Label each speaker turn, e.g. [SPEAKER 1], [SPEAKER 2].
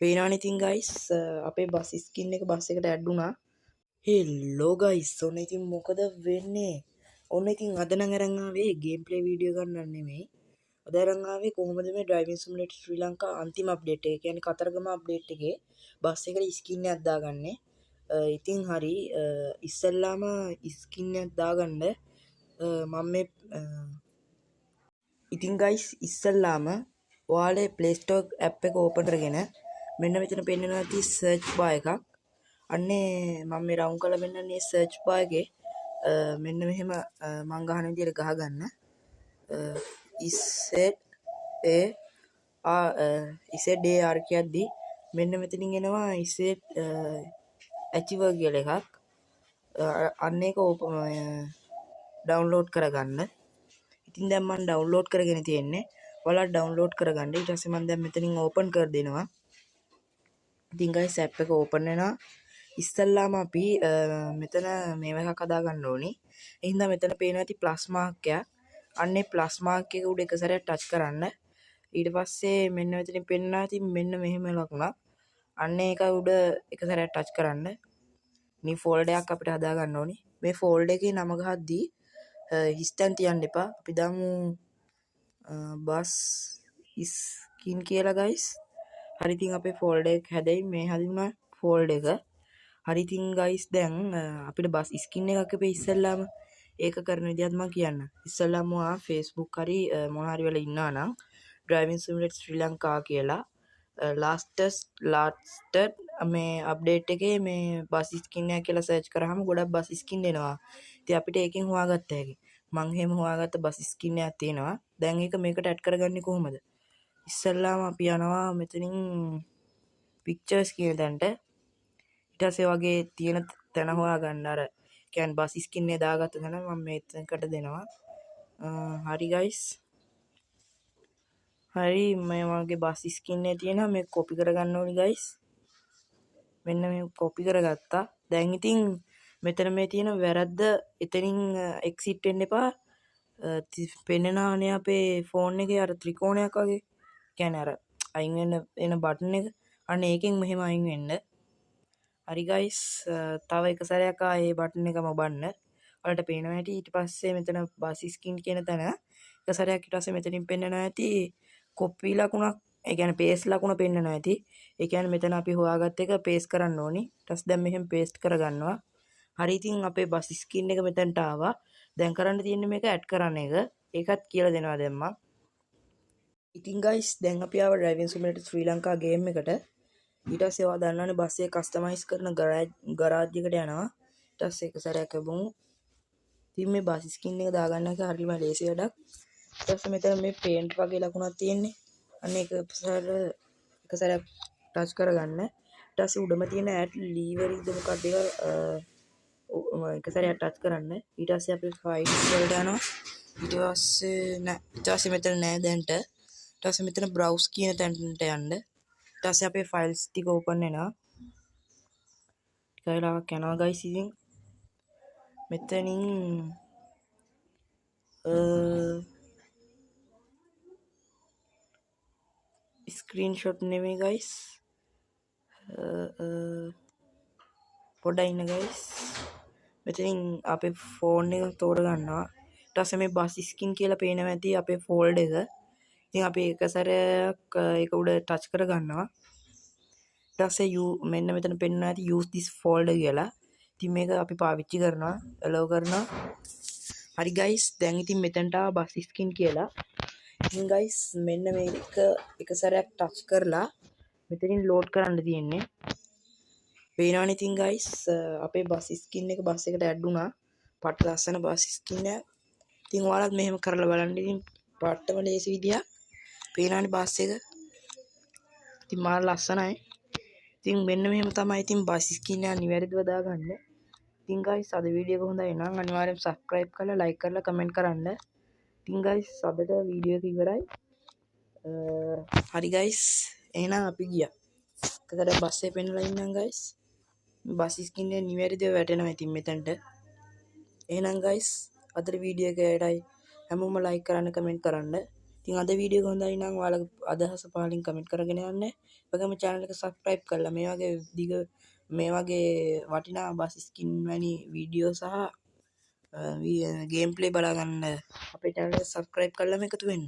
[SPEAKER 1] පේනවනේ ඉතින් guys අපේ බස් ස්කින් එක බස් එකට ඇඩ් වුණා. හෙලෝ guys ඔන්න ඉතින් මොකද වෙන්නේ? ඔන්න ඉතින් අද නම් අරන් ආවේ ගේම් ප්ලේ වීඩියෝ ගන්නන්න නෙමෙයි. අද අරන් ආවේ කොහොමද මේ ඩ්‍රයිවිං සිමුලේටර් ශ්‍රී ලංකා අන්තිම අප්ඩේට් එක. කියන්නේ කතරගම අප්ඩේට් එකේ බස් එකට ස්කින් එකක් දාගන්නේ. ඉතින් හරි ඉස්සෙල්ලාම ස්කින් එකක් දාගන්න මම මේ ඉතින් guys ඉස්සෙල්ලාම ඔයාලේ Play Store app එක open කරගෙන මෙන්න මෙතන පෙන්නනවා ඇති search bar එකක්. අන්නේ මම මේ රවුන්ඩ් කරලා පෙන්නන්නේ search bar එකේ මෙන්න මෙහෙම මම ගහන විදිහට ගහගන්න. ඉසෙඩ් කියද්දි මෙන්න මෙතනින් එනවා ඉසෙඩ් achiever කියලා එකක්. අන්න ඒක ඩවුන්ලෝඩ් කරගන්න. ඉතින් දැන් මම ඩවුන්ලෝඩ් කරගෙන තියෙන්නේ. ඔයාලා ඩවුන්ලෝඩ් කරගන්න. ඊට පස්සේ මම දැන් මෙතනින් ඕපන් කර දෙනවා. ඉතින් guys app එක ඕපන් වෙනවා. ඉස්සල්ලාම අපි මෙතන මේව එකක් හදා ගන්න ඕනේ. එහෙනම් මෙතන පේනවා ඇති ප්ලස් මාක් එකක්. අන්නේ ප්ලස් මාක් එක උඩ එක සැරයක් ටච් කරන්න. ඊට පස්සේ මෙන්න මෙතනින් පෙන්නනවා ඇති මෙන්න මෙහෙම ලකුණක්. අන්නේ ඒක උඩ එක සැරයක් ටච් කරන්න. මේ ෆෝල්ඩර් එකක් අපිට හදා ගන්න ඕනේ. මේ ෆෝල්ඩර් එකේ නම ගහද්දී හිස්ටන් තියන්න එපා. අපි දාමු බස් ස්කින් කියලා guys. හරි ඉතින් අපේ ෆෝල්ඩර් එක හැදෙයි මේ හදින්න ෆෝල්ඩර් එක. හරි ඉතින් guys දැන් අපිට බස් ස්කින් එකක් අපේ ඉස්සෙල්ලාම ඒක කරන විදිහත් මම කියන්න. ඉස්සෙල්ලාම ඔයා Facebook හරි මොන හරි වල ඉන්නවා නම් driving simulator ශ්‍රී ලංකා කියලා latest මේ අප්ඩේට් එකේ මේ බස් ස්කින් එක කියලා සර්ච් කරාම ගොඩක් බස් ස්කින් එනවා. ඉතින් අපිට ඒකෙන් හොයාගත්ත හැකි. මං එහෙම හොයාගත්ත බස් ස්කින් එකක් තියෙනවා. දැන් ඒක මේකට ඇඩ් කරගන්නේ කොහොමද? ඉස්සෙල්ලාම අපි යනවා මෙතනින් pictures කියන තැනට. ඊට පස්සේ වගේ තියෙන තැන හොයාගන්න අර කියන්නේ බස් ස්කින් එක දාගත්ත තැන මම මේකට දෙනවා. හරි guys. හරි මේ වගේ බස් ස්කින් එක තියෙනවා මේක කොපි කරගන්න ඕනි guys. මෙන්න මේ කොපි කරගත්තා. දැන් ඉතින් මෙතන මේ තියෙන වැරද්ද එතනින් එක්සිට් වෙන්න එපා. පෙන්නනවානේ අපේ ෆෝන් එකේ අර ත්‍රිකෝණයක් වගේ. කියන්නේ අර අයින් වෙන එන බටන් එක. අන්න ඒකෙන් මෙහෙම අයින් වෙන්න. හරි guys තව එක සැරයක් ආයේ බටන් එකම ඔබන්න. ඔයාලට පේනවා ඇති ඊට පස්සේ මෙතන බස් ස්කින් කියන තැන එක සැරයක් ඊට පස්සේ මෙතනින් පෙන්නනවා ඇති කොපි ලකුණක්. ඒ කියන්නේ පේස්ට් ලකුණ පෙන්නනවා ඇති. ඒ කියන්නේ මෙතන අපි හොයාගත්ත එක පේස්ට් කරන්න ඕනි. ඊට පස්සේ දැන් මෙහෙම පේස්ට් කරගන්නවා. හරි ඉතින් අපේ බස් ස්කින් එක මෙතනට ආවා. දැන් කරන්න තියෙන්නේ මේක ඇඩ් කරන්න එක. ඒකත් කියලා දෙනවා දැන් මම. ඉතින් guys දැන් අපි ආව driving simulator ශ්‍රී ලංකා ගේම් එකට. ඊට පස්සේ ඔයා දන්නවනේ බස් එක කස්ටමයිස් කරන ගරාජ් එකට යනවා. ඊට පස්සේ එක සැරයක් ලැබුණු. ඉතින් මේ බස් ස්කින් එක දාගන්න එක හරියම ලේසි වැඩක්. ඊට පස්සේ මෙතන මේ පේන්ට් වගේ ලකුණක් තියෙන්නේ. අන්න ඒක එක සැරයක් ටච් කරගන්න. ඊට පස්සේ උඩම තියෙන ඇඩ් ලීවර් ඉද මොකක්ද ඒක එක සැරයක් ටච් කරන්න. ඊට පස්සේ අපි ෆයිල්ස් වලට යනවා. ඊට පස්සේ මෙතන නෑ දැන්ට. ඊට පස්සේ මෙතන browse කියන තැනට යන්න. ඊට පස්සේ අපේ ෆයිල්ස් ටික ඕපන් වෙනවා. ටික වෙලාවක් යනවා guys ඉතින්. මෙතනින් ස්ක්‍රීන්ෂොට් නෙමෙයි guys. පොඩ්ඩක් ඉන්න guys. මෙතනින් අපේ ෆෝන් එක තෝරගන්නවා. ඊට පස්සේ මේ බස් ස්කින් කියලා පේනවා ඇති අපේ ෆෝල්ඩර් එක. ඉතින් අපි එක සැරයක් ඒක උඩ ටච් කරගන්නවා. ඊට පස්සේ මෙන්න මෙතන පෙන්නනවා ඇති use this folder කියලා. ඉතින් මේක අපි පාවිච්චි කරනවා, allow කරනවා. හරි guys දැන් ඉතින් මෙතනට ආව බස් ස්කින් කියලා. ඉතින් guys මෙන්න මේක එක සැරයක් ටච් කරලා මෙතනින් ලෝඩ් කරන්න තියෙන්නේ. පේනවනේ ඉතින් guys අපේ බස් ස්කින් එක බස් එකට ඇඩ් වුණා. පට ලස්සන බස් ස්කින් එක. ඉතින් ඔයාලත් මෙහෙම කරලා බලන්න. ඉතින් පට්ටම ලේසි විදියක්. පේනවනේ බස් එක. ඉතින් මාර ලස්සනයි. ඉතින් මෙන්න මෙහෙම තමයි ඉතින් බස් ස්කින් එක නිවැරදිව දාගන්න. ඉතින් guys අද වීඩියෝ එක හොඳයි නම් අනිවාර්යෙන් subscribe කරලා like කරලා comment කරන්න. ඉතින් guys අදට වීඩියෝ එක ඉවරයි. හරි guys එහෙනම් අපි ගියා. එකකට බස් එක පෙන්නලා ඉන්නම් guys. බස් ස්කින් එක නිවැරදිව වැටෙනවා ඉතින් මෙතනට. එහෙනම් guys අදට වීඩියෝ එක එඩයි. හැමෝම like කරන්න comment කරන්න. ඉතින් අද වීඩියෝ එක හොඳයි නම් ඔයාලගේ අදහස පහලින් කමෙන්ට් කරගෙන යන්න. වගේම channel එක subscribe කරලා මේ වගේ වටිනා බස් ස්කින් වැනි වීඩියෝ සහ ගේම් ප්ලේ බලා ගන්න අපේ channel එක subscribe කරලාම එකතු වෙන්න.